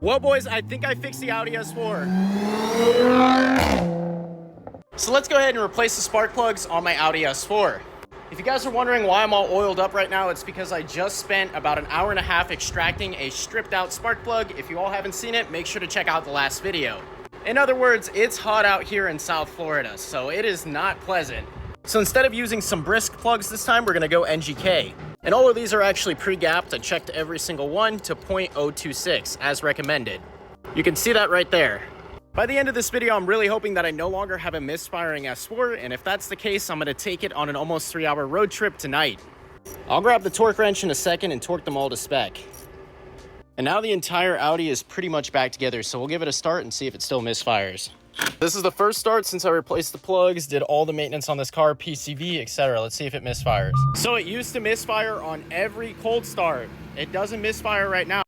Well, boys, I think I fixed the Audi S4. So let's go ahead and replace the spark plugs on my Audi S4. If you guys are wondering why I'm all oiled up right now, it's because I just spent about an hour and a half extracting a stripped out spark plug. If you all haven't seen it, make sure to check out the last video. In other words, it's hot out here in South Florida, so it is not pleasant. So instead of using some brisk plugs this time, we're gonna go NGK. And all of these are actually pre-gapped. I checked every single one to 0.026 as recommended. You can see that right there. By the end of this video, I'm really hoping that I no longer have a misfiring S4, and if that's the case, I'm gonna take it on an almost 3-hour road trip tonight. I'll grab the torque wrench in a second and torque them all to spec. And now the entire Audi is pretty much back together, so we'll give it a start and see if it still misfires. This is the first start since I replaced the plugs, did all the maintenance on this car, PCV, etc. Let's see if it misfires. So it used to misfire on every cold start. It doesn't misfire right now.